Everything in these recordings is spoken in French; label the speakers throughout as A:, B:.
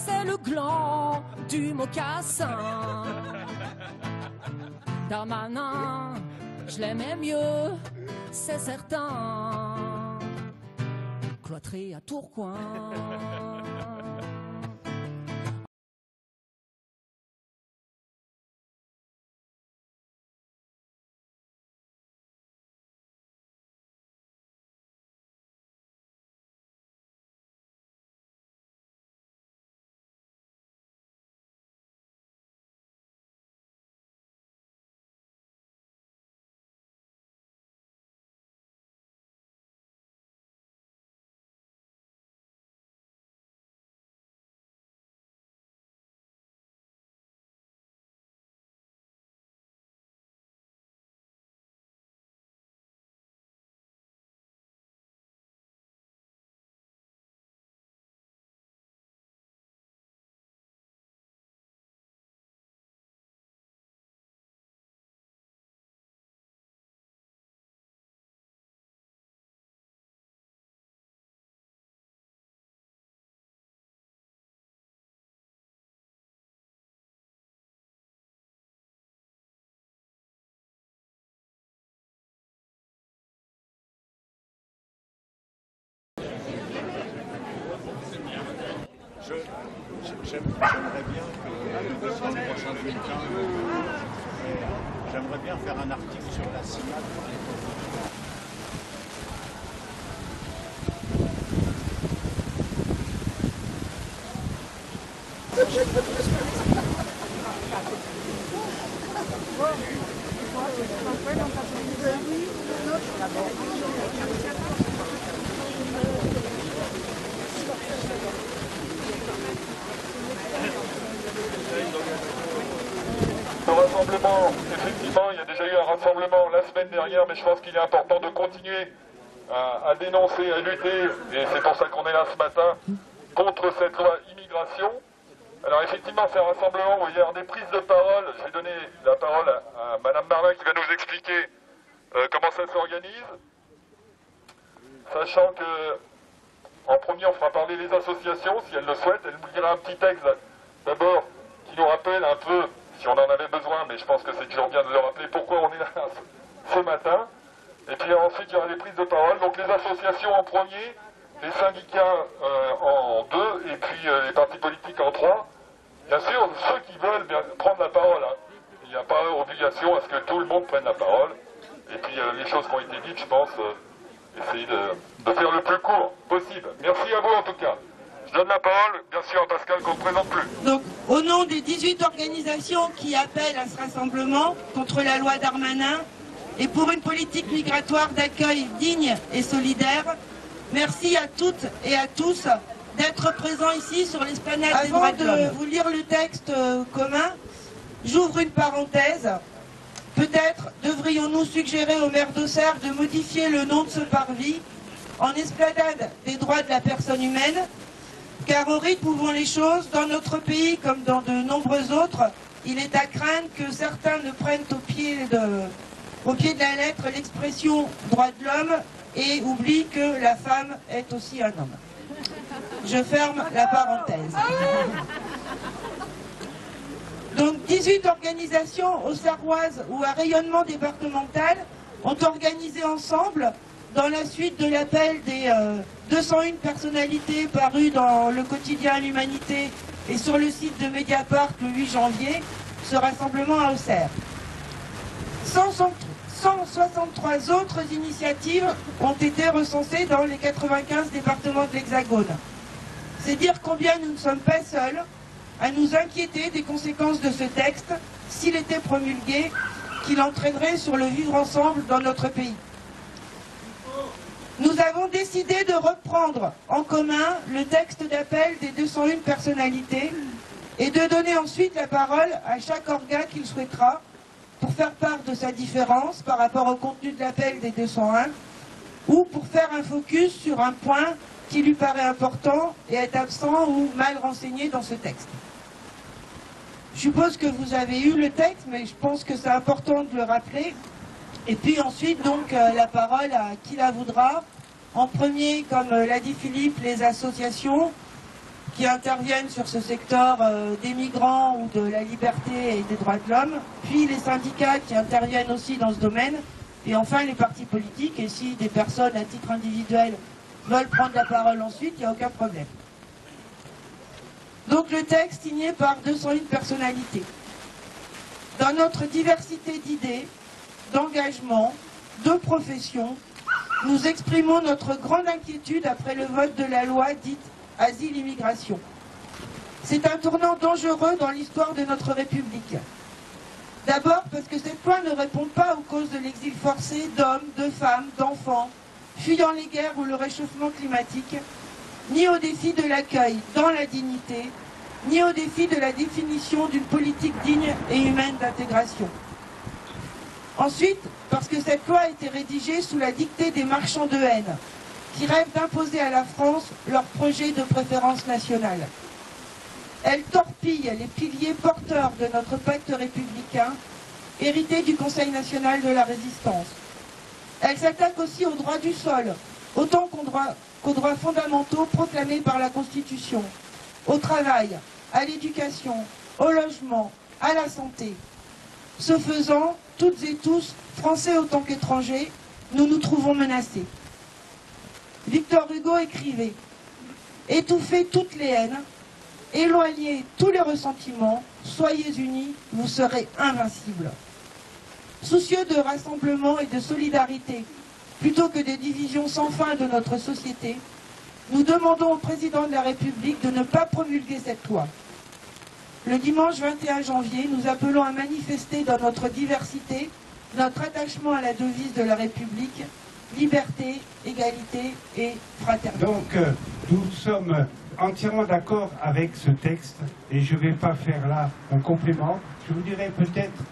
A: c'est le gland du mocassin. Darmanin, je l'aimais mieux, c'est certain. Cloîtré à Tourcoing.
B: J'aimerais bien que dans le prochain bulletin, j'aimerais bien faire un article sur la CIMAD pour les
C: Le rassemblement, effectivement, il y a déjà eu un rassemblement la semaine dernière, mais je pense qu'il est important de continuer à dénoncer, à lutter, et c'est pour ça qu'on est là ce matin, contre cette loi immigration. Alors effectivement, c'est un rassemblement où il y a des prises de parole. Je vais donner la parole à Madame Marlin qui va nous expliquer comment ça s'organise, sachant que en premier, on fera parler les associations, si elles le souhaitent. Elle nous dira un petit texte d'abord qui nous rappelle un peu, si on en avait besoin, mais je pense que c'est toujours bien de le rappeler, pourquoi on est là ce matin. Et puis ensuite, il y aura des prises de parole. Donc les associations en premier, les syndicats en deux, et puis les partis politiques en trois. Bien sûr, ceux qui veulent prendre la parole, hein. Il n'y a pas obligation à ce que tout le monde prenne la parole. Et puis les choses qui ont été dites, je pense, essayer de faire le plus court possible. Merci à vous en tout cas. Je donne la parole, bien sûr, à Pascal qu'on ne présente plus.
D: Donc, au nom des 18 organisations qui appellent à ce rassemblement contre la loi Darmanin et pour une politique migratoire d'accueil digne et solidaire, merci à toutes et à tous d'être présents ici sur l'esplanade des droits de l'homme. Avant de vous lire le texte commun, j'ouvre une parenthèse. Peut-être devrions-nous suggérer au maire d'Auxerre de modifier le nom de ce parvis en esplanade des droits de la personne humaine, car au rythme où vont les choses, dans notre pays comme dans de nombreux autres, il est à craindre que certains ne prennent au pied de la lettre l'expression droit de l'homme et oublient que la femme est aussi un homme. Je ferme la parenthèse. Donc 18 organisations auxerroises ou à rayonnement départemental ont organisé ensemble, dans la suite de l'appel des 201 personnalités parues dans le quotidien L'Humanité et sur le site de Mediapart le 8 janvier, ce rassemblement à Auxerre. 163 autres initiatives ont été recensées dans les 95 départements de l'Hexagone. C'est dire combien nous ne sommes pas seuls à nous inquiéter des conséquences de ce texte, s'il était promulgué, qu'il entraînerait sur le vivre ensemble dans notre pays. Nous avons décidé de reprendre en commun le texte d'appel des 201 personnalités et de donner ensuite la parole à chaque organe qu'il souhaitera pour faire part de sa différence par rapport au contenu de l'appel des 201 ou pour faire un focus sur un point qui lui paraît important et est absent ou mal renseigné dans ce texte. Je suppose que vous avez eu le texte, mais je pense que c'est important de le rappeler. Et puis ensuite, donc, la parole à qui la voudra. En premier, comme l'a dit Philippe, les associations. qui interviennent sur ce secteur des migrants ou de la liberté et des droits de l'homme, puis les syndicats qui interviennent aussi dans ce domaine, et enfin les partis politiques, et si des personnes à titre individuel veulent prendre la parole ensuite, il n'y a aucun problème. Donc le texte signé par 201 personnalités. Dans notre diversité d'idées, d'engagement, de professions, nous exprimons notre grande inquiétude après le vote de la loi dite Asile-Immigration. C'est un tournant dangereux dans l'histoire de notre République. D'abord parce que cette loi ne répond pas aux causes de l'exil forcé d'hommes, de femmes, d'enfants, fuyant les guerres ou le réchauffement climatique, ni au défi de l'accueil dans la dignité, ni au défi de la définition d'une politique digne et humaine d'intégration. Ensuite, parce que cette loi a été rédigée sous la dictée des marchands de haine, qui rêvent d'imposer à la France leur projet de préférence nationale. Elle torpille les piliers porteurs de notre pacte républicain, hérité du Conseil national de la résistance. Elle s'attaque aussi aux droits du sol, autant qu'aux droits fondamentaux proclamés par la Constitution, au travail, à l'éducation, au logement, à la santé. Ce faisant, toutes et tous, Français autant qu'étrangers, nous nous trouvons menacés. Victor Hugo écrivait « Étouffez toutes les haines, éloignez tous les ressentiments, soyez unis, vous serez invincibles. » Soucieux de rassemblement et de solidarité, plutôt que des divisions sans fin de notre société, nous demandons au président de la République de ne pas promulguer cette loi. Le dimanche 21 janvier, nous appelons à manifester dans notre diversité notre attachement à la devise de la République, liberté, égalité et fraternité.
E: Donc, nous sommes entièrement d'accord avec ce texte et je ne vais pas faire là un complément. Je vous dirais peut-être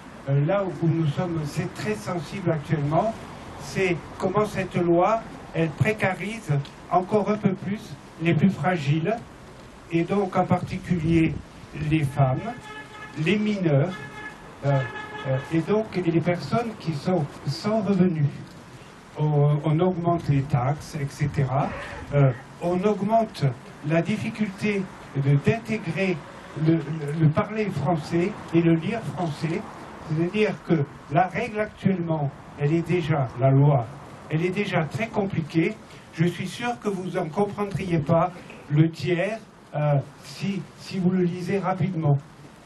E: là où nous sommes, c'est très sensible actuellement, c'est comment cette loi, elle précarise encore un peu plus les plus fragiles et donc en particulier les femmes, les mineurs et donc les personnes qui sont sans revenus. On augmente les taxes, etc. On augmente la difficulté d'intégrer le parler français et le lire français. C'est-à-dire que la règle actuellement, elle est déjà, la loi, elle est déjà très compliquée. Je suis sûr que vous n'en comprendriez pas le tiers si vous le lisez rapidement.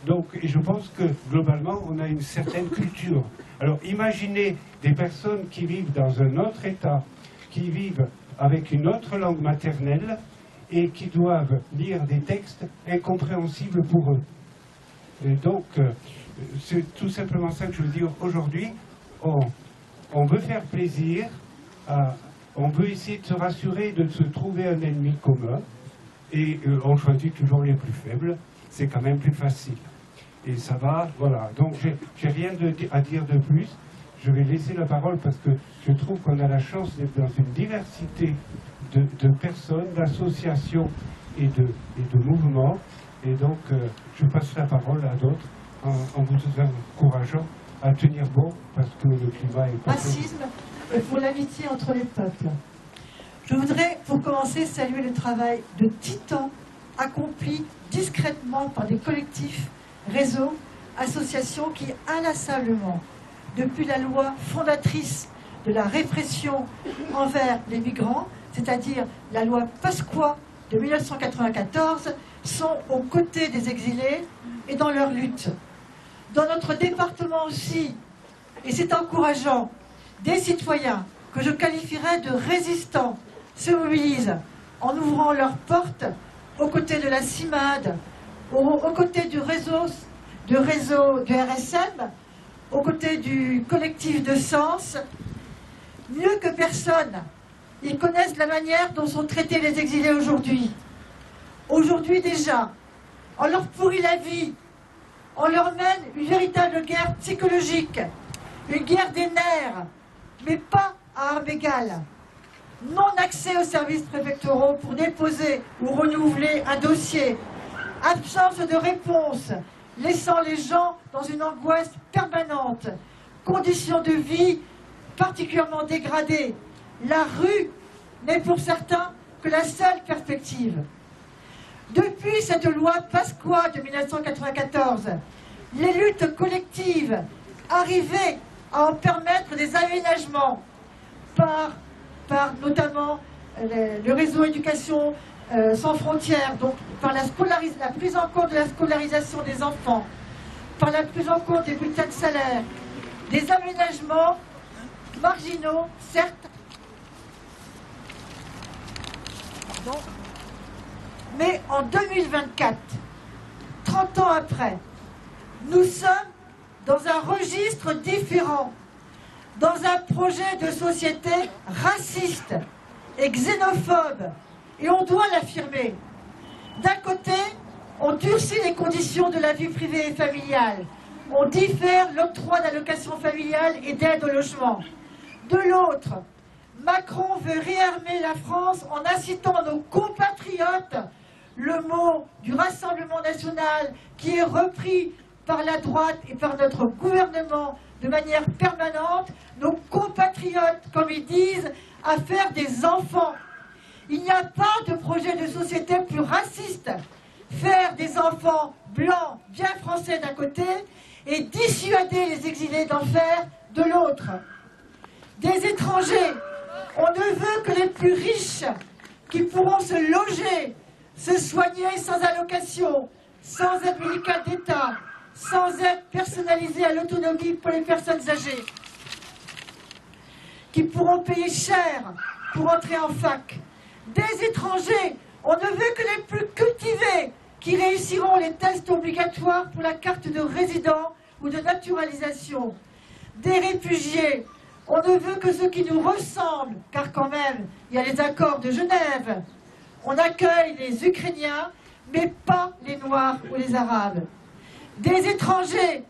E: Donc, et je pense que globalement, on a une certaine culture. Alors imaginez des personnes qui vivent dans un autre État, qui vivent avec une autre langue maternelle et qui doivent lire des textes incompréhensibles pour eux. Et donc, c'est tout simplement ça que je veux dire aujourd'hui. On veut faire plaisir, on veut essayer de se rassurer, de se trouver un ennemi commun, et on choisit toujours les plus faibles, c'est quand même plus facile. Et ça va, voilà. Donc j'ai rien à dire de plus. Je vais laisser la parole parce que je trouve qu'on a la chance d'être dans une diversité de personnes, d'associations et de mouvements. Et donc je passe la parole à d'autres en vous encourageant à tenir bon parce que le climat est pas...
F: Racisme pour l'amitié entre les peuples. Je voudrais, pour commencer, saluer le travail de titans accompli discrètement par des collectifs, réseaux, associations qui inlassablement, depuis la loi fondatrice de la répression envers les migrants, c'est-à-dire la loi Pasqua de 1994, sont aux côtés des exilés et dans leur lutte. Dans notre département aussi, et c'est encourageant, des citoyens que je qualifierais de résistants se mobilisent en ouvrant leurs portes aux côtés de la CIMAD, aux côtés du réseau du RSM, aux côtés du collectif de Sens. Mieux que personne, ils connaissent la manière dont sont traités les exilés aujourd'hui. Aujourd'hui déjà, on leur pourrit la vie, on leur mène une véritable guerre psychologique, une guerre des nerfs, mais pas à armes égales. Non-accès aux services préfectoraux pour déposer ou renouveler un dossier, absence de réponse, laissant les gens dans une angoisse permanente, conditions de vie particulièrement dégradées. La rue n'est pour certains que la seule perspective. Depuis cette loi Pasqua de 1994, les luttes collectives arrivaient à en permettre des aménagements par notamment le réseau éducation sans frontières, donc par la prise en compte de la scolarisation des enfants, par la prise en compte des bulletins de salaire, des aménagements marginaux, certes, pardon, mais en 2024, 30 ans après, nous sommes dans un registre différent, dans un projet de société raciste et xénophobe, et on doit l'affirmer. D'un côté, on durcit les conditions de la vie privée et familiale, on diffère l'octroi d'allocations familiales et d'aide au logement. De l'autre, Macron veut réarmer la France en incitant nos compatriotes, le mot du Rassemblement national qui est repris par la droite et par notre gouvernement de manière permanente, nos compatriotes, comme ils disent, à faire des enfants. Il n'y a pas de projet de société plus raciste. Faire des enfants blancs, bien français d'un côté, et dissuader les exilés d'en faire de l'autre. Des étrangers, on ne veut que les plus riches qui pourront se loger, se soigner sans allocation, sans aide médicale d'État, sans aide personnalisée à l'autonomie pour les personnes âgées, qui pourront payer cher pour entrer en fac. Des étrangers, on ne veut que les plus cultivés qui réussiront les tests obligatoires pour la carte de résident ou de naturalisation. Des réfugiés, on ne veut que ceux qui nous ressemblent, car quand même, il y a les accords de Genève. On accueille les Ukrainiens, mais pas les Noirs ou les Arabes. Des étrangers,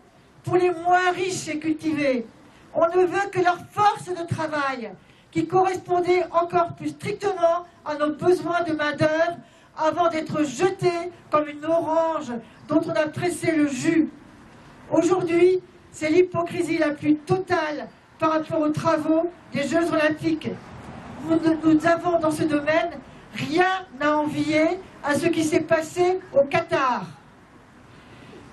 F: pour les moins riches et cultivés, on ne veut que leur force de travail, qui correspondait encore plus strictement à nos besoins de main-d'œuvre avant d'être jetés comme une orange dont on a pressé le jus. Aujourd'hui, c'est l'hypocrisie la plus totale par rapport aux travaux des Jeux Olympiques. Nous avons dans ce domaine rien à envier à ce qui s'est passé au Qatar.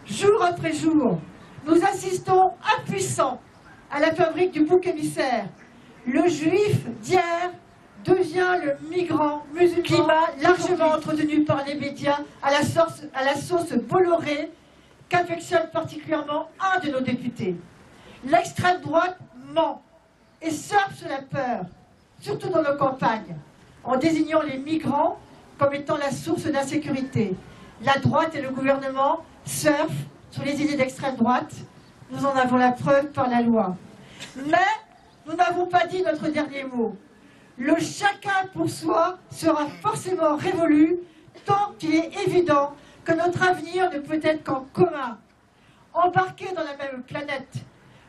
F: Jour après jour, nous assistons impuissants à la fabrique du bouc émissaire. Le juif d'hier devient le migrant musulman, climat largement entretenu par les médias à la sauce Bolloré qu'affectionne particulièrement un de nos députés. L'extrême droite ment et surfe sur la peur, surtout dans nos campagnes, en désignant les migrants comme étant la source d'insécurité. La droite et le gouvernement surfent sur les idées d'extrême droite. Nous en avons la preuve par la loi. Mais nous n'avons pas dit notre dernier mot. Le chacun pour soi sera forcément révolu tant qu'il est évident que notre avenir ne peut être qu'en commun. Embarqués dans la même planète,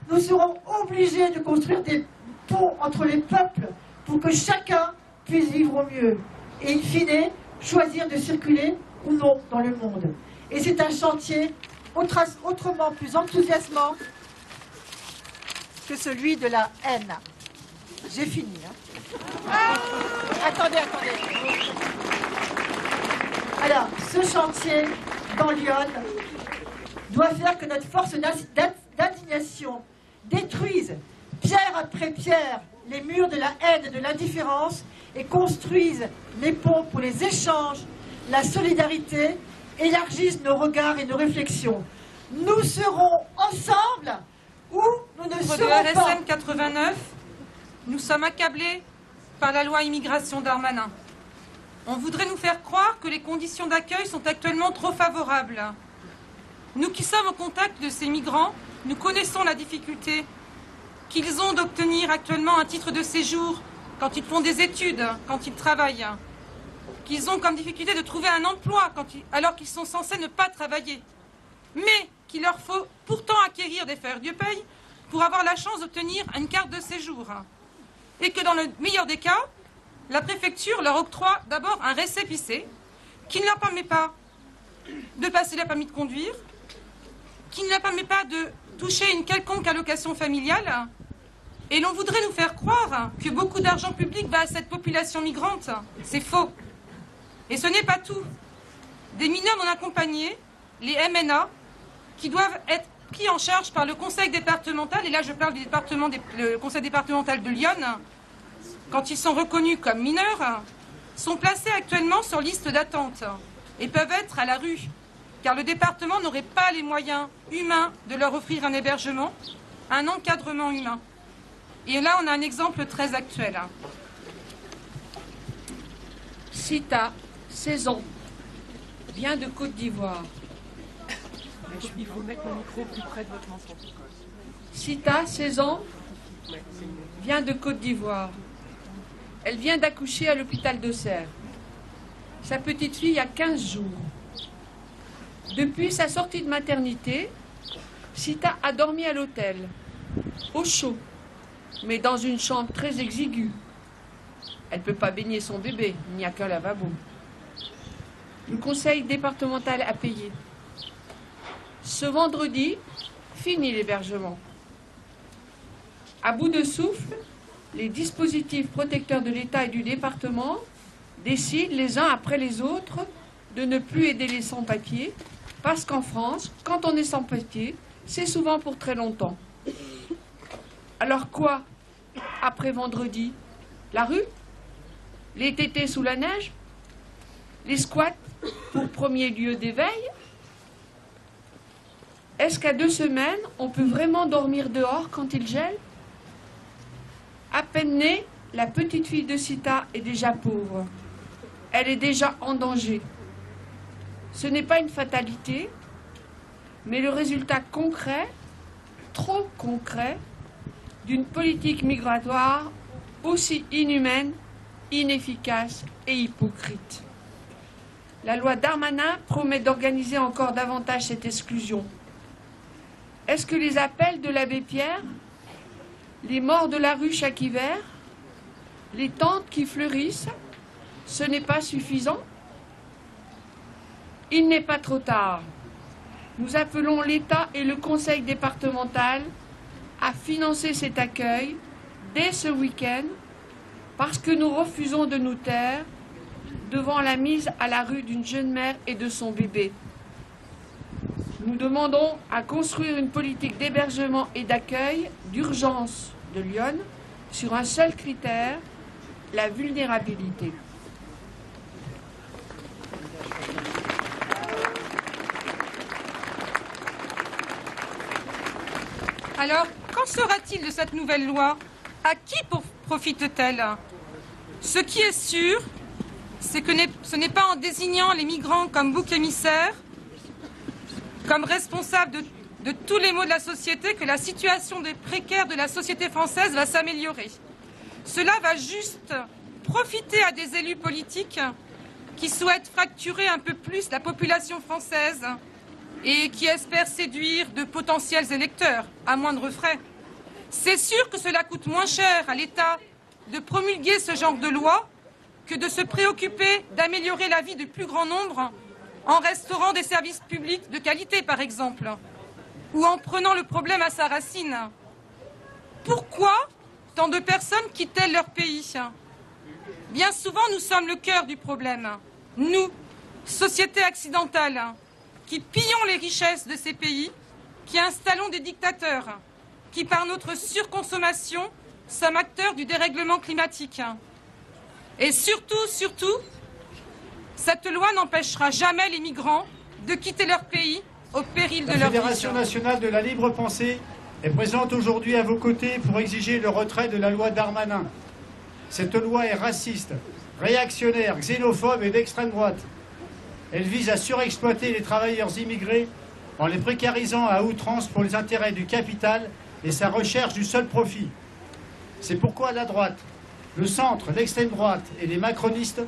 F: nous serons obligés de construire des ponts entre les peuples pour que chacun puisse vivre au mieux et, in fine, choisir de circuler ou non dans le monde. Et c'est un chantier autrement plus enthousiasmant que celui de la haine. J'ai fini. Attendez. Alors, ce chantier dans Lyon doit faire que notre force d'indignation détruise, pierre après pierre, les murs de la haine et de l'indifférence et construise les ponts pour les échanges, la solidarité, élargissent nos regards et nos réflexions. Nous serons ensemble ou nous ne serons pas.
G: De RSM 89, nous sommes accablés par la loi immigration Darmanin. On voudrait nous faire croire que les conditions d'accueil sont actuellement trop favorables. Nous qui sommes au contact de ces migrants, nous connaissons la difficulté qu'ils ont d'obtenir actuellement un titre de séjour quand ils font des études, quand ils travaillent, qu'ils ont comme difficulté de trouver un emploi alors qu'ils sont censés ne pas travailler, mais qu'il leur faut pourtant acquérir des fers Dieu paye pour avoir la chance d'obtenir une carte de séjour. Et que dans le meilleur des cas, la préfecture leur octroie d'abord un récépissé qui ne leur permet pas de passer le permis de conduire, qui ne leur permet pas de toucher une quelconque allocation familiale. Et l'on voudrait nous faire croire que beaucoup d'argent public va à cette population migrante. C'est faux. Et ce n'est pas tout. des mineurs non accompagnés, les MNA, qui doivent être pris en charge par le conseil départemental, et là je parle du le conseil départemental de Lyon, quand ils sont reconnus comme mineurs, sont placés actuellement sur liste d'attente et peuvent être à la rue, car le département n'aurait pas les moyens humains de leur offrir un hébergement, un encadrement humain. Et là, on a un exemple très actuel.
H: Sita, 16 ans, vient de Côte d'Ivoire.
I: Il faut mettre mon micro plus près de votre menton.
H: Sita, 16 ans, vient de Côte d'Ivoire. Elle vient d'accoucher à l'hôpital d'Auxerre. Sa petite fille a 15 jours. Depuis sa sortie de maternité, Sita a dormi à l'hôtel, au chaud, mais dans une chambre très exiguë. Elle ne peut pas baigner son bébé, il n'y a qu'un lavabo. Le conseil départemental a payé. Ce vendredi, fini l'hébergement. À bout de souffle, les dispositifs protecteurs de l'État et du département décident les uns après les autres de ne plus aider les sans-papiers, parce qu'en France, quand on est sans-papiers, c'est souvent pour très longtemps. Alors quoi, après vendredi? La rue? Les tétés sous la neige? Les squats pour premier lieu d'éveil? Est-ce qu'à 2 semaines, on peut vraiment dormir dehors quand il gèle? À peine née, la petite fille de Sita est déjà pauvre. Elle est déjà en danger. Ce n'est pas une fatalité, mais le résultat concret, trop concret, d'une politique migratoire aussi inhumaine, inefficace et hypocrite. La loi Darmanin promet d'organiser encore davantage cette exclusion. Est-ce que les appels de l'abbé Pierre, les morts de la rue chaque hiver, les tentes qui fleurissent, ce n'est pas suffisant? Il n'est pas trop tard. Nous appelons l'État et le conseil départemental à financer cet accueil dès ce week-end parce que nous refusons de nous taire devant la mise à la rue d'une jeune mère et de son bébé. Nous demandons à construire une politique d'hébergement et d'accueil d'urgence de Lyon sur un seul critère, la vulnérabilité.
G: Alors, qu'en sera-t-il de cette nouvelle loi? À qui profite-t-elle? Ce qui est sûr, c'est que ce n'est pas en désignant les migrants comme bouc émissaire, comme responsables de tous les maux de la société, que la situation des précaires de la société française va s'améliorer. Cela va juste profiter à des élus politiques qui souhaitent fracturer un peu plus la population française et qui espèrent séduire de potentiels électeurs à moindre frais. C'est sûr que cela coûte moins cher à l'État de promulguer ce genre de loi que de se préoccuper d'améliorer la vie du plus grand nombre en restaurant des services publics de qualité, par exemple, ou en prenant le problème à sa racine. Pourquoi tant de personnes quittent-elles leur pays? Bien souvent, nous sommes le cœur du problème. Nous, société accidentale, qui pillons les richesses de ces pays, qui installons des dictateurs, qui par notre surconsommation sommes acteurs du dérèglement climatique. Et surtout, cette loi n'empêchera jamais les migrants de quitter leur pays au péril de leur vie.
J: La Fédération nationale de la libre pensée est présente aujourd'hui à vos côtés pour exiger le retrait de la loi Darmanin. Cette loi est raciste, réactionnaire, xénophobe et d'extrême droite. Elle vise à surexploiter les travailleurs immigrés en les précarisant à outrance pour les intérêts du capital et sa recherche du seul profit. C'est pourquoi la droite, le centre, l'extrême droite et les macronistes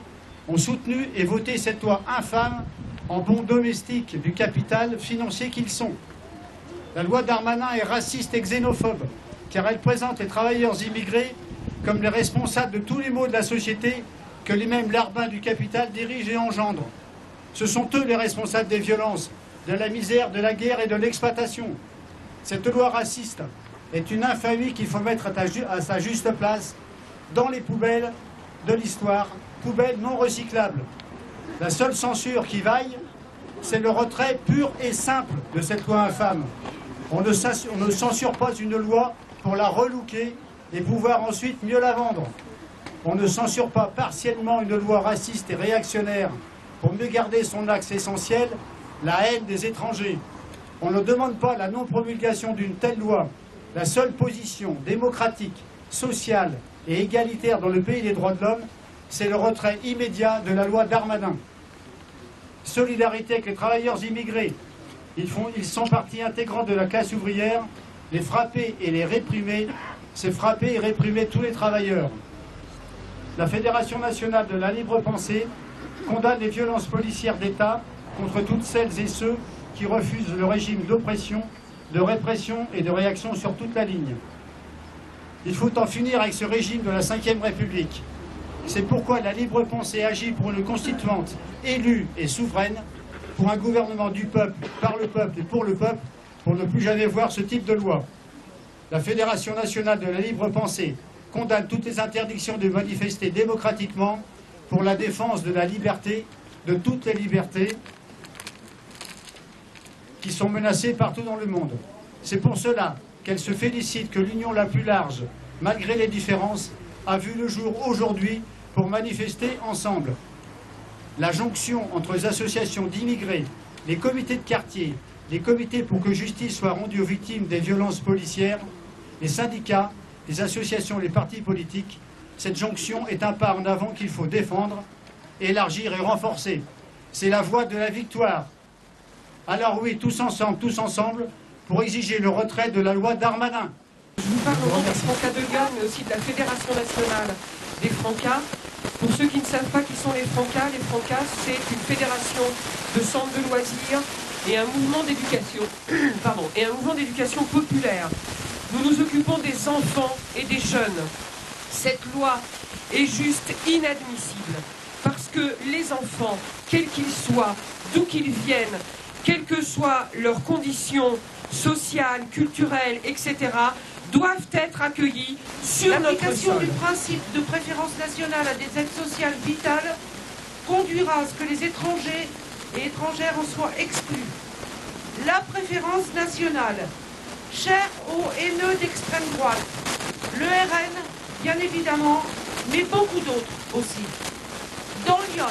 J: ont soutenu et voté cette loi infâme en bons domestiques du capital financier qu'ils sont. La loi Darmanin est raciste et xénophobe, car elle présente les travailleurs immigrés comme les responsables de tous les maux de la société que les mêmes larbins du capital dirigent et engendrent. Ce sont eux les responsables des violences, de la misère, de la guerre et de l'exploitation. Cette loi raciste est une infamie qu'il faut mettre à sa juste place dans les poubelles de l'histoire, poubelles non recyclables. La seule censure qui vaille c'est le retrait pur et simple de cette loi infâme. On ne censure pas une loi pour la relooker et pouvoir ensuite mieux la vendre. On ne censure pas partiellement une loi raciste et réactionnaire pour mieux garder son axe essentiel, la haine des étrangers. On ne demande pas la non-promulgation d'une telle loi. La seule position démocratique, sociale et égalitaire dans le pays des droits de l'homme, c'est le retrait immédiat de la loi Darmanin. Solidarité avec les travailleurs immigrés. Ils sont partie intégrante de la classe ouvrière. Les frapper et les réprimer, c'est frapper et réprimer tous les travailleurs. La Fédération nationale de la libre pensée condamne les violences policières d'État contre toutes celles et ceux qui refusent le régime d'oppression, de répression et de réaction sur toute la ligne. Il faut en finir avec ce régime de la Ve République. C'est pourquoi la libre pensée agit pour une constituante élue et souveraine, pour un gouvernement du peuple, par le peuple et pour le peuple, pour ne plus jamais voir ce type de loi. La Fédération nationale de la libre pensée condamne toutes les interdictions de manifester démocratiquement pour la défense de la liberté, de toutes les libertés qui sont menacées partout dans le monde. C'est pour cela qu'elle se félicite que l'union la plus large, malgré les différences, a vu le jour aujourd'hui pour manifester ensemble. La jonction entre les associations d'immigrés, les comités de quartier, les comités pour que justice soit rendue aux victimes des violences policières, les syndicats, les associations, les partis politiques, cette jonction est un pas en avant qu'il faut défendre, élargir et renforcer. C'est la voie de la victoire. Alors oui, tous ensemble, pour exiger le retrait de la loi Darmanin.
I: Je vous parle au nom des Francas de Gare, mais aussi de la Fédération nationale des Francas. Pour ceux qui ne savent pas qui sont les Francas, c'est une fédération de centres de loisirs et un mouvement d'éducation, et un mouvement d'éducation populaire. Nous nous occupons des enfants et des jeunes. Cette loi est juste inadmissible parce que les enfants, quels qu'ils soient, d'où qu'ils viennent, quelles que soient leurs conditions sociales, culturelles, etc., doivent être accueillis sur notre sol.
D: L'application du principe de préférence nationale à des aides sociales vitales conduira à ce que les étrangers et étrangères en soient exclus. La préférence nationale, chère aux haineux d'extrême droite, le RN, bien évidemment, mais beaucoup d'autres aussi. Dans l'Yonne,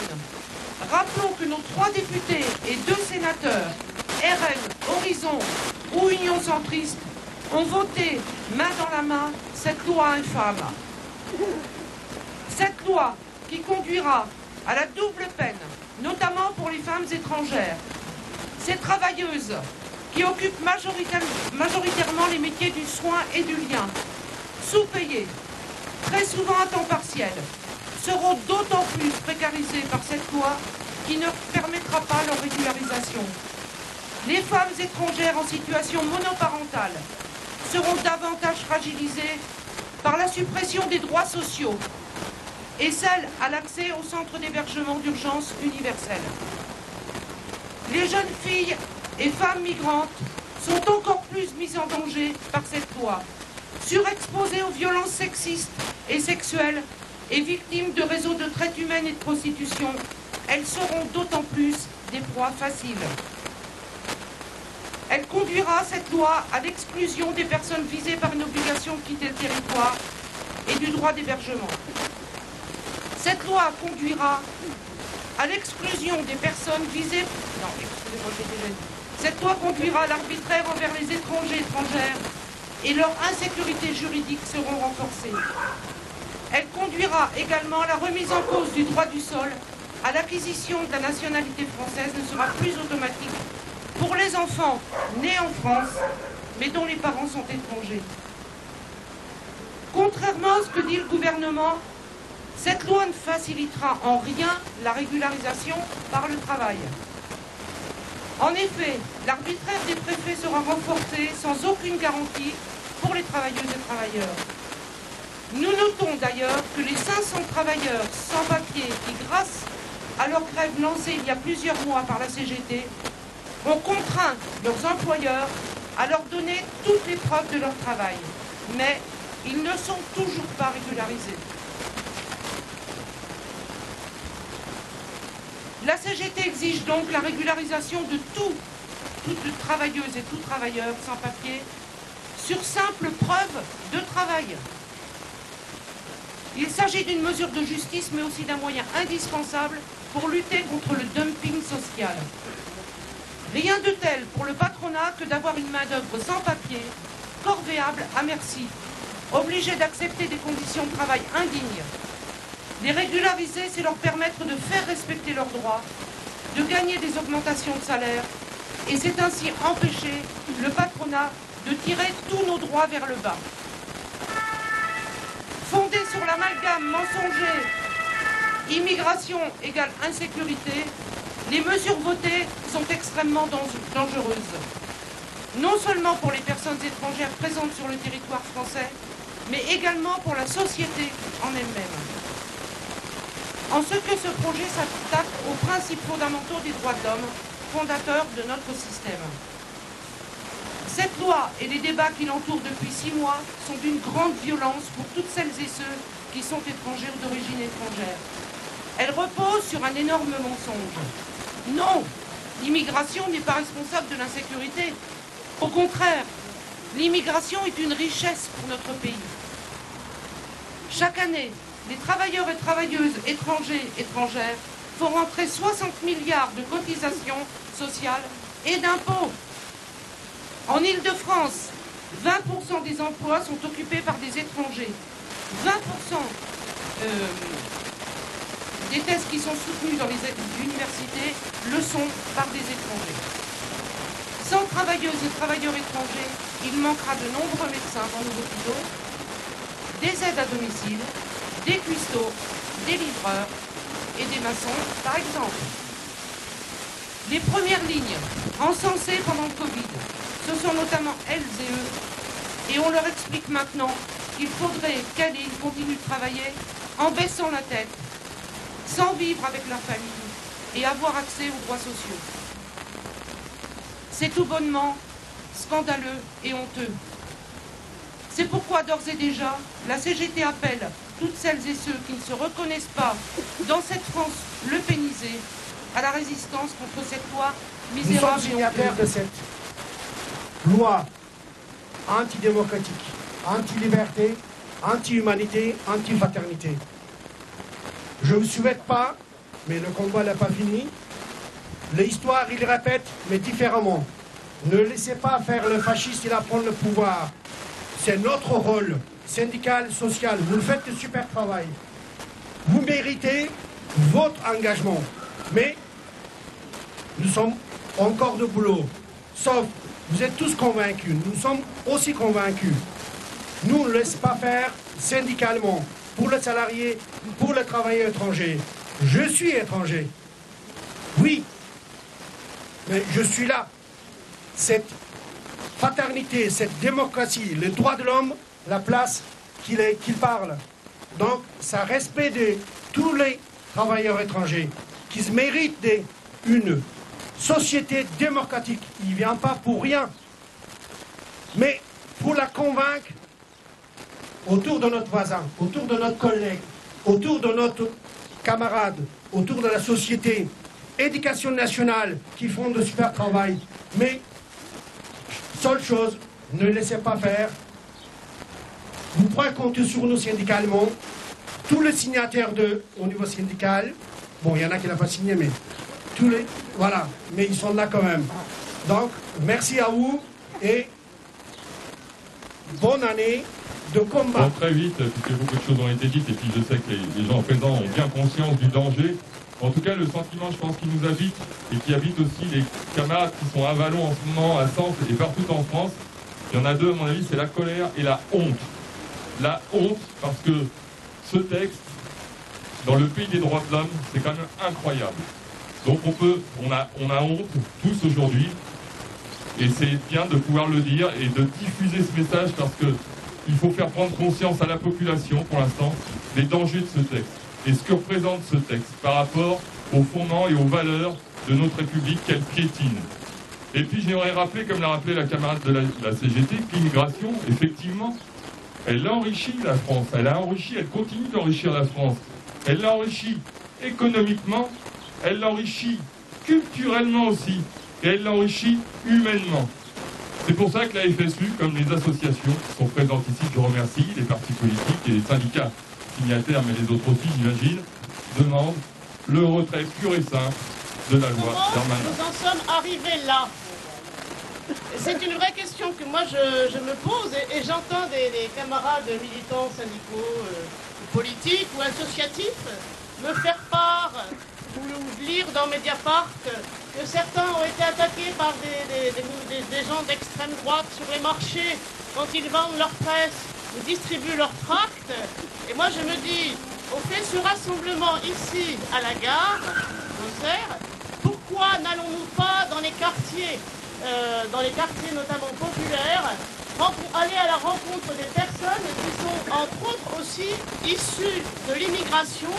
D: rappelons que nos 3 députés et 2 sénateurs, RN, Horizon ou Union centriste, ont voté main dans la main cette loi infâme. Cette loi qui conduira à la double peine, notamment pour les femmes étrangères, ces travailleuses qui occupent majoritairement les métiers du soin et du lien, sous-payées, très souvent à temps partiel, seront d'autant plus précarisées par cette loi qui ne permettra pas leur régularisation. Les femmes étrangères en situation monoparentale seront davantage fragilisées par la suppression des droits sociaux et celle à l'accès au centre d'hébergement d'urgence universel. Les jeunes filles et femmes migrantes sont encore plus mises en danger par cette loi, surexposées aux violences sexistes et sexuelles et victimes de réseaux de traite humaine et de prostitution. Elles seront d'autant plus des proies faciles. Elle conduira, cette loi, à l'exclusion des personnes visées par une obligation de quitter le territoire et du droit d'hébergement. Cette loi conduira à l'exclusion des personnes visées... Non, excusez-moi, j'ai déjà dit. Cette loi conduira à l'arbitraire envers les étrangers et étrangères et leur insécurité juridique seront renforcées. Elle conduira également à la remise en cause du droit du sol, à l'acquisition de la nationalité française ne sera plus automatique pour les enfants nés en France, mais dont les parents sont étrangers. Contrairement à ce que dit le gouvernement, cette loi ne facilitera en rien la régularisation par le travail. En effet, l'arbitraire des préfets sera renforcé sans aucune garantie pour les travailleuses et travailleurs. Nous notons d'ailleurs que les 500 travailleurs sans papier qui, grâce à leur grève lancée il y a plusieurs mois par la CGT, ont contraint leurs employeurs à leur donner toutes les preuves de leur travail. Mais ils ne sont toujours pas régularisés.
G: La CGT exige donc la régularisation de toute travailleuse et tout travailleur sans papier sur simple preuve de travail. Il s'agit d'une mesure de justice, mais aussi d'un moyen indispensable pour lutter contre le dumping social. Rien de tel pour le patronat que d'avoir une main-d'œuvre sans papier, corvéable à merci, obligée d'accepter des conditions de travail indignes. Les régulariser, c'est leur permettre de faire respecter leurs droits, de gagner des augmentations de salaire, et c'est ainsi empêcher le patronat de tirer tous nos droits vers le bas. Fondé sur l'amalgame mensonger, immigration égale insécurité, les mesures votées sont extrêmement dangereuses. Non seulement pour les personnes étrangères présentes sur le territoire français, mais également pour la société en elle-même. En ce que ce projet s'attaque aux principes fondamentaux des droits de l'homme, fondateurs de notre système. Cette loi et les débats qui l'entourent depuis 6 mois sont d'une grande violence pour toutes celles et ceux qui sont étrangers ou d'origine étrangère. Elle repose sur un énorme mensonge. Non, l'immigration n'est pas responsable de l'insécurité. Au contraire, l'immigration est une richesse pour notre pays. Chaque année, les travailleurs et travailleuses étrangers et étrangères font rentrer 60 milliards de cotisations sociales et d'impôts. En Île-de-France, 20% des emplois sont occupés par des étrangers. 20% des thèses qui sont soutenues dans les universités le sont par des étrangers. Sans travailleuses et travailleurs étrangers, il manquera de nombreux médecins dans nos hôpitaux, des aides à domicile, des cuistots, des livreurs et des maçons, par exemple. Les premières lignes encensées pendant le Covid, ce sont notamment elles et eux, et on leur explique maintenant qu'il faudrait qu'elles continuent de travailler en baissant la tête, sans vivre avec leur famille et avoir accès aux droits sociaux. C'est tout bonnement scandaleux et honteux. C'est pourquoi d'ores et déjà, la CGT appelle toutes celles et ceux qui ne se reconnaissent pas dans cette France lepénisée à la résistance contre cette loi misérable.
K: Nous sommes signataires de cette loi antidémocratique, anti-liberté, anti-humanité, anti-fraternité. Je ne vous souhaite pas, mais le combat n'est pas fini. L'histoire, il répète, mais différemment. Ne laissez pas faire le fasciste, il va prendre le pouvoir. C'est notre rôle, syndical, social. Vous le faites de super travail. Vous méritez votre engagement. Mais nous sommes encore de boulot. Sauf, vous êtes tous convaincus. Nous sommes aussi convaincus. Nous ne laissons pas faire syndicalement. Pour le salarié, pour le travailleur étranger. Je suis étranger. Oui. Mais je suis là. Cette fraternité, cette démocratie, les droits de l'homme, la place qu'il parle. Donc, ça respect de tous les travailleurs étrangers qui se méritent une société démocratique. Il ne vient pas pour rien. Mais pour la convaincre, autour de notre voisin, autour de notre collègue, autour de notre camarade, autour de la société, éducation nationale, qui font de super travail. Mais, seule chose, ne laissez pas faire. Vous pouvez compter sur nous syndicalement. Tous les signataires au niveau syndical, bon, il y en a qui n'ont pas signé, mais tous les, voilà, mais ils sont là quand même. Donc, merci à vous et bonne année de combat.
C: Bon, très vite, puisque beaucoup de choses ont été dites, et puis je sais que les gens présents ont bien conscience du danger. En tout cas, le sentiment, je pense, qui nous habite, et qui habite aussi les camarades qui sont à Vallon en ce moment, à Sens et partout en France, il y en a deux, à mon avis, c'est la colère et la honte. La honte, parce que ce texte, dans le pays des droits de l'homme, c'est quand même incroyable. Donc on a honte, tous aujourd'hui, et c'est bien de pouvoir le dire et de diffuser ce message, parce que il faut faire prendre conscience à la population, pour l'instant, des dangers de ce texte. Et ce que représente ce texte par rapport aux fondements et aux valeurs de notre République qu'elle piétine. Et puis j'aimerais rappeler, comme l'a rappelé la camarade de la CGT, que l'immigration, effectivement, elle enrichit la France. Elle a enrichi, elle continue d'enrichir la France. Elle l'a enrichi économiquement, elle l'enrichit culturellement aussi, et elle l'enrichit humainement. C'est pour ça que la FSU, comme les associations qui sont présentes ici, je remercie, les partis politiques et les syndicats signataires, mais les autres aussi, j'imagine, demandent le retrait pur et simple de la loi Darmanin.
L: Nous en sommes arrivés là. C'est une vraie question que moi je me pose et j'entends des camarades militants syndicaux, politiques ou associatifs me faire part ou lire dans Mediapart que certains ont été attaqués par des gens d'extrême droite sur les marchés quand ils vendent leur presse ou distribuent leurs tracts. Et moi je me dis, on fait ce rassemblement ici à la gare d'Auxerre, pourquoi n'allons-nous pas dans les quartiers notamment populaires, aller à la rencontre des personnes qui sont entre autres aussi issues de l'immigration,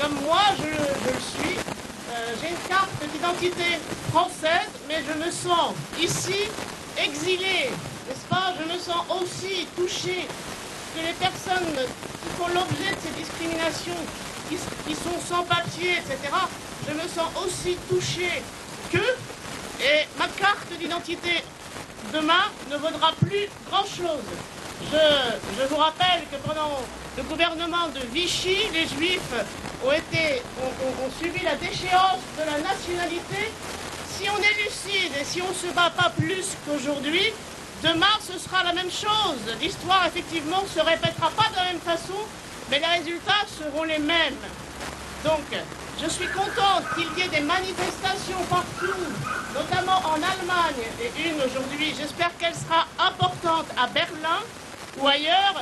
L: comme moi je le suis. J'ai une carte d'identité française, mais je me sens ici exilée, n'est-ce pas? Je me sens aussi touchée que les personnes qui font l'objet de ces discriminations, qui sont sans papier, etc., je me sens aussi touchée qu'eux. Et ma carte d'identité demain ne vaudra plus grand-chose. Je vous rappelle que pendant le gouvernement de Vichy, les Juifs ont subi la déchéance de la nationalité. Si on est lucide et si on ne se bat pas plus qu'aujourd'hui, demain ce sera la même chose. L'histoire effectivement ne se répétera pas de la même façon, mais les résultats seront les mêmes. Donc, je suis contente qu'il y ait des manifestations partout, notamment en Allemagne, et une aujourd'hui, j'espère qu'elle sera importante à Berlin ou ailleurs.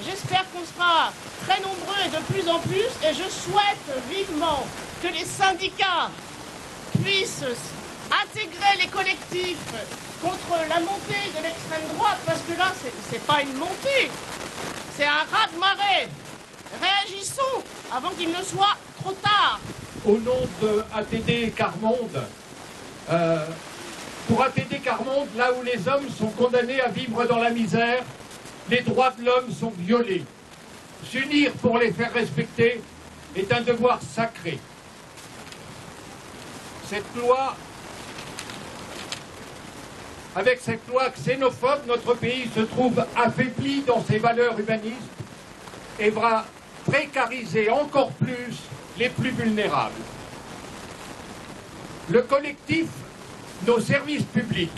L: J'espère qu'on sera très nombreux et de plus en plus, et je souhaite vivement que les syndicats puissent intégrer les collectifs contre la montée de l'extrême droite, parce que là, c'est pas une montée, c'est un raz-de-marée. Réagissons avant qu'il ne soit trop tard.
K: Au nom de ATD Carmonde, pour ATD Carmonde, là où les hommes sont condamnés à vivre dans la misère, les droits de l'homme sont violés. S'unir pour les faire respecter est un devoir sacré. Avec cette loi xénophobe, notre pays se trouve affaibli dans ses valeurs humanistes et va précariser encore plus les plus vulnérables. Le collectif Nos services publics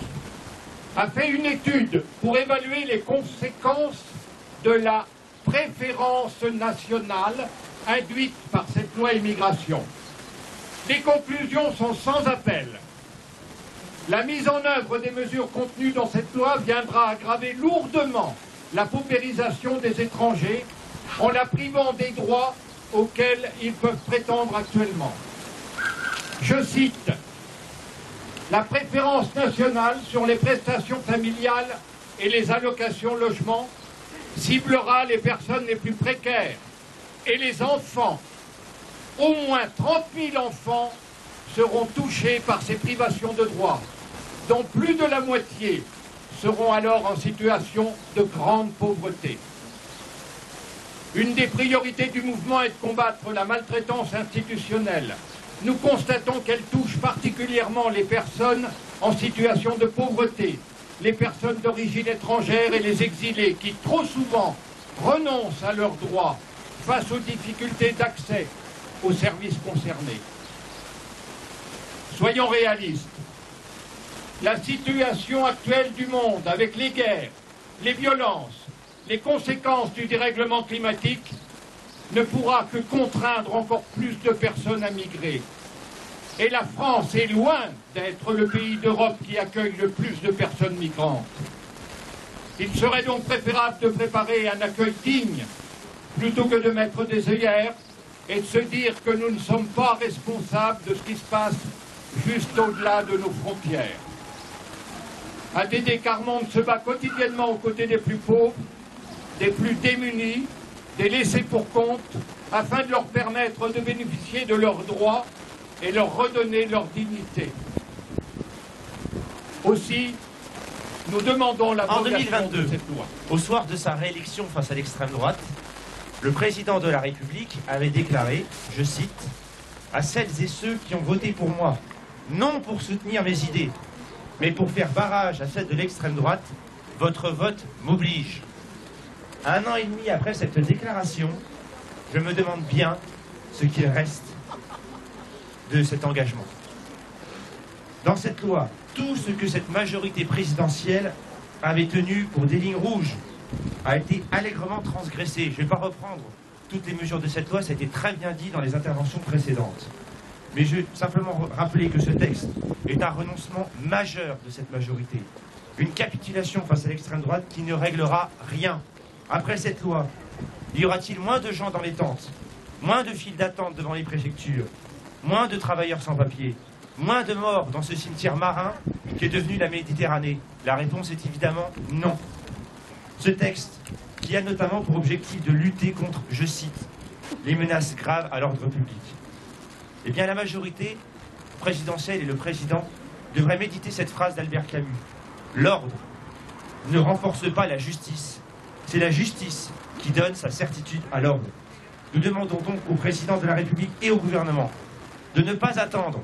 K: a fait une étude pour évaluer les conséquences de la préférence nationale induite par cette loi immigration. Les conclusions sont sans appel. La mise en œuvre des mesures contenues dans cette loi viendra aggraver lourdement la paupérisation des étrangers en la privant des droits auxquels ils peuvent prétendre actuellement. Je cite, « La préférence nationale sur les prestations familiales et les allocations logement ciblera les personnes les plus précaires et les enfants. Au moins 30 000 enfants seront touchés par ces privations de droits, dont plus de la moitié seront alors en situation de grande pauvreté. Une des priorités du mouvement est de combattre la maltraitance institutionnelle. Nous constatons qu'elle touche particulièrement les personnes en situation de pauvreté, les personnes d'origine étrangère et les exilés qui trop souvent renoncent à leurs droits face aux difficultés d'accès aux services concernés. Soyons réalistes. La situation actuelle du monde avec les guerres, les violences, les conséquences du dérèglement climatique ne pourra que contraindre encore plus de personnes à migrer. Et la France est loin d'être le pays d'Europe qui accueille le plus de personnes migrantes. Il serait donc préférable de préparer un accueil digne plutôt que de mettre des œillères et de se dire que nous ne sommes pas responsables de ce qui se passe juste au-delà de nos frontières. ATD Carmonde se bat quotidiennement aux côtés des plus pauvres, des plus démunis, des laissés pour compte, afin de leur permettre de bénéficier de leurs droits et leur redonner leur dignité. Aussi, nous demandons l'abrogation de cette loi.
M: Au soir de sa réélection face à l'extrême droite, le président de la République avait déclaré, je cite, à celles et ceux qui ont voté pour moi, non pour soutenir mes idées, mais pour faire barrage à celles de l'extrême droite, votre vote m'oblige. 1 an et demi après cette déclaration, je me demande bien ce qu'il reste de cet engagement. Dans cette loi, tout ce que cette majorité présidentielle avait tenu pour des lignes rouges a été allègrement transgressé. Je ne vais pas reprendre toutes les mesures de cette loi, ça a été très bien dit dans les interventions précédentes. Mais je veux simplement rappeler que ce texte est un renoncement majeur de cette majorité. Une capitulation face à l'extrême droite qui ne réglera rien. Après cette loi, y aura-t-il moins de gens dans les tentes, moins de files d'attente devant les préfectures, moins de travailleurs sans papier, moins de morts dans ce cimetière marin qui est devenu la Méditerranée? La réponse est évidemment non. Ce texte, qui a notamment pour objectif de lutter contre, je cite, les menaces graves à l'ordre public. Eh bien, la majorité présidentielle et le président devraient méditer cette phrase d'Albert Camus. L'ordre ne renforce pas la justice, c'est la justice qui donne sa certitude à l'ordre. Nous demandons donc au président de la République et au gouvernement de ne pas attendre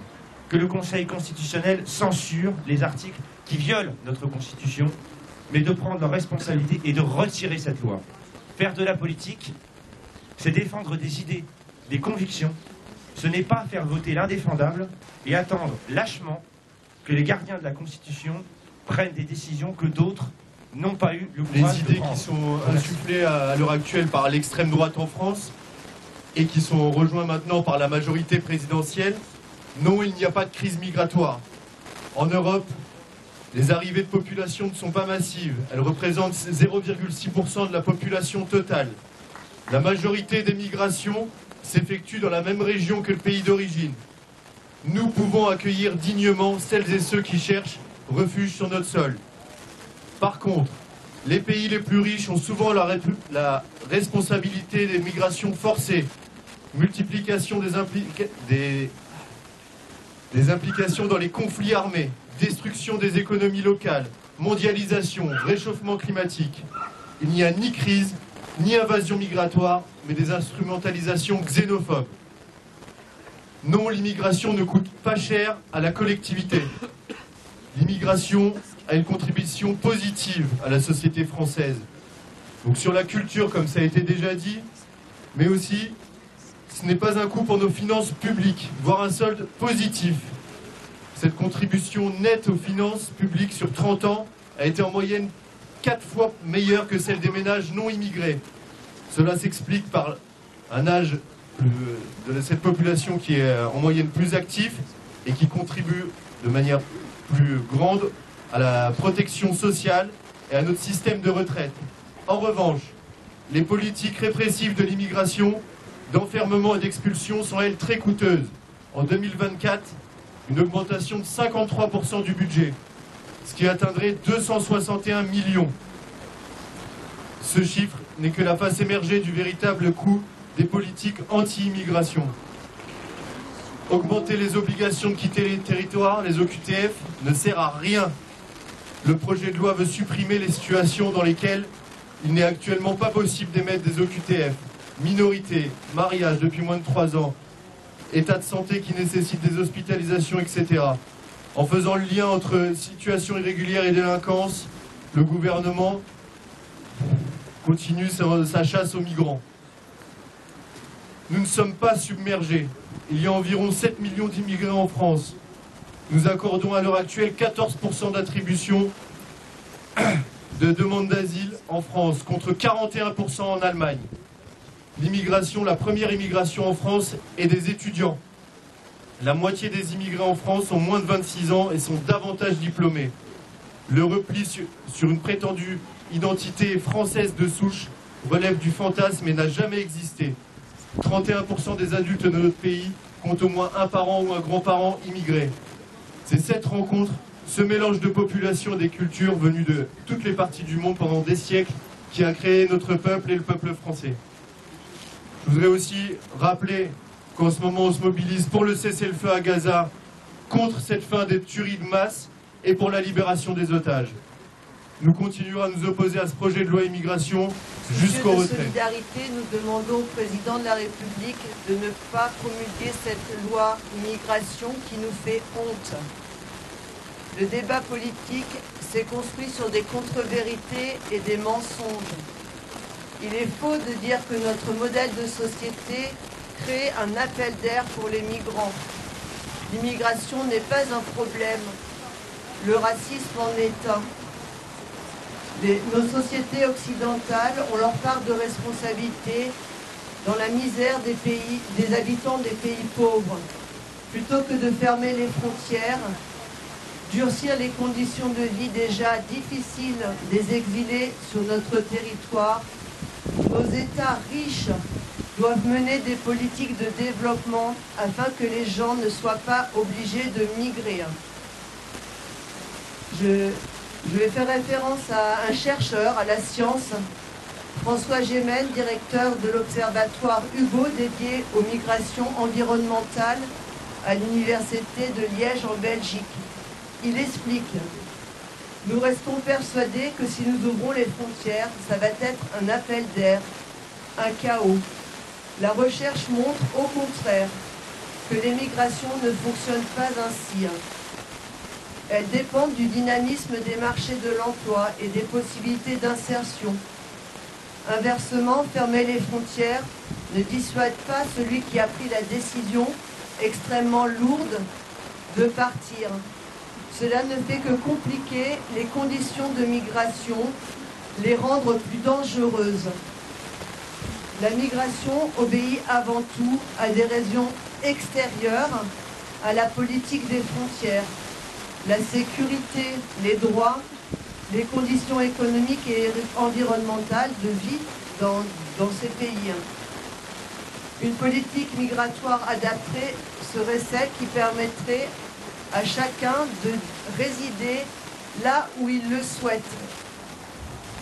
M: que le Conseil constitutionnel censure les articles qui violent notre Constitution, mais de prendre leurs responsabilités et de retirer cette loi. Faire de la politique, c'est défendre des idées, des convictions. Ce n'est pas faire voter l'indéfendable et attendre lâchement que les gardiens de la Constitution prennent des décisions que d'autres n'ont pas eu le courage de prendre.
N: Les idées qui sont insufflées à l'heure actuelle par l'extrême droite en France et qui sont rejointes maintenant par la majorité présidentielle. Non, il n'y a pas de crise migratoire. En Europe, les arrivées de population ne sont pas massives. Elles représentent 0,6% de la population totale. La majorité des migrations s'effectue dans la même région que le pays d'origine. Nous pouvons accueillir dignement celles et ceux qui cherchent refuge sur notre sol. Par contre, les pays les plus riches ont souvent la responsabilité des migrations forcées, multiplication des implications dans les conflits armés, destruction des économies locales, mondialisation, réchauffement climatique. Il n'y a ni crise, ni invasion migratoire, mais des instrumentalisations xénophobes. Non, l'immigration ne coûte pas cher à la collectivité. L'immigration a une contribution positive à la société française. Donc sur la culture, comme ça a été déjà dit, mais aussi, ce n'est pas un coût pour nos finances publiques, voire un solde positif. Cette contribution nette aux finances publiques sur 30 ans a été en moyenne 4 fois meilleure que celle des ménages non immigrés. Cela s'explique par un âge de cette population qui est en moyenne plus actif et qui contribue de manière plus grande à la protection sociale et à notre système de retraite. En revanche, les politiques répressives de l'immigration, d'enfermement et d'expulsion sont, elles, très coûteuses. En 2024, une augmentation de 53% du budget, ce qui atteindrait 261 millions. Ce chiffre n'est que la face émergée du véritable coût des politiques anti-immigration. Augmenter les obligations de quitter les territoires, les OQTF, ne sert à rien. Le projet de loi veut supprimer les situations dans lesquelles il n'est actuellement pas possible d'émettre des OQTF. Minorité, mariage depuis moins de 3 ans, état de santé qui nécessite des hospitalisations, etc. En faisant le lien entre situation irrégulière et délinquance, le gouvernement continue sa chasse aux migrants. Nous ne sommes pas submergés. Il y a environ 7 millions d'immigrés en France. Nous accordons à l'heure actuelle 14% d'attribution de demandes d'asile en France, contre 41% en Allemagne. L'immigration, la première immigration en France, est des étudiants. La moitié des immigrés en France ont moins de 26 ans et sont davantage diplômés. Le repli sur une prétendue identité française de souche relève du fantasme et n'a jamais existé. 31% des adultes de notre pays comptent au moins un parent ou un grand-parent immigré. C'est cette rencontre, ce mélange de populations et des cultures venues de toutes les parties du monde pendant des siècles qui a créé notre peuple et le peuple français. Je voudrais aussi rappeler qu'en ce moment on se mobilise pour le cessez-le-feu à Gaza, contre cette fin des tueries de masse et pour la libération des otages. Nous continuerons à nous opposer à ce projet de loi immigration jusqu'au
O: Soucieux de
N: retrait.
O: solidarité, nous demandons au président de la République de ne pas promulguer cette loi immigration qui nous fait honte. Le débat politique s'est construit sur des contre-vérités et des mensonges. Il est faux de dire que notre modèle de société crée un appel d'air pour les migrants. L'immigration n'est pas un problème. Le racisme en est un. Nos sociétés occidentales ont leur part de responsabilité dans la misère des habitants des pays pauvres. Plutôt que de fermer les frontières, durcir les conditions de vie déjà difficiles des exilés sur notre territoire, nos États riches doivent mener des politiques de développement afin que les gens ne soient pas obligés de migrer. Je vais faire référence à un chercheur, à la science, François Gémen, directeur de l'Observatoire Hugo dédié aux migrations environnementales à l'Université de Liège en Belgique. Il explique « Nous restons persuadés que si nous ouvrons les frontières, ça va être un appel d'air, un chaos. La recherche montre au contraire que les migrations ne fonctionnent pas ainsi. Elles dépendent du dynamisme des marchés de l'emploi et des possibilités d'insertion. Inversement, fermer les frontières ne dissuade pas celui qui a pris la décision extrêmement lourde de partir. Cela ne fait que compliquer les conditions de migration, les rendre plus dangereuses. La migration obéit avant tout à des raisons extérieures à la politique des frontières. La sécurité, les droits, les conditions économiques et environnementales de vie dans ces pays. Une politique migratoire adaptée serait celle qui permettrait à chacun de résider là où il le souhaite.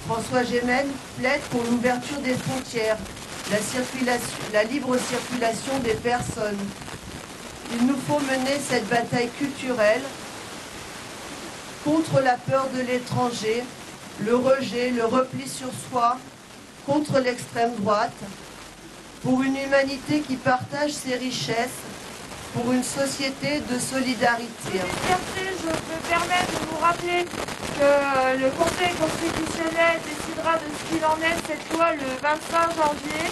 O: François Gémen plaide pour l'ouverture des frontières, la libre circulation des personnes. Il nous faut mener cette bataille culturelle contre la peur de l'étranger, le rejet, le repli sur soi, contre l'extrême droite, pour une humanité qui partage ses richesses, pour une société de solidarité.
P: Je me permets de vous rappeler que le Conseil constitutionnel décidera de ce qu'il en est de cette loi le 25 janvier.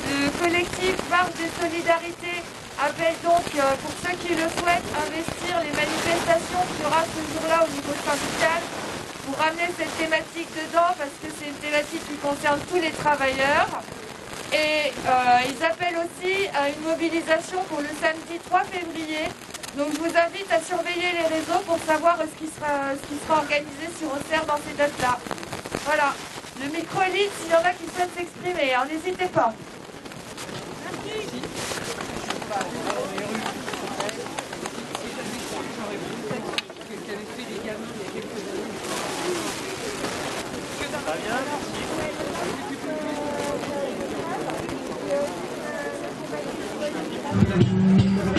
P: Le collectif Marche des Solidarités appelle donc, pour ceux qui le souhaitent, investir les manifestations qu'il y aura ce jour-là au niveau syndical pour ramener cette thématique dedans parce que c'est une thématique qui concerne tous les travailleurs. Et ils appellent aussi à une mobilisation pour le samedi 3 février. Donc je vous invite à surveiller les réseaux pour savoir ce qui sera organisé sur Auxerre dans ces dates-là. Voilà. Le micro est libre s'il y en a qui souhaitent s'exprimer. Alors n'hésitez pas. Merci.
E: Merci.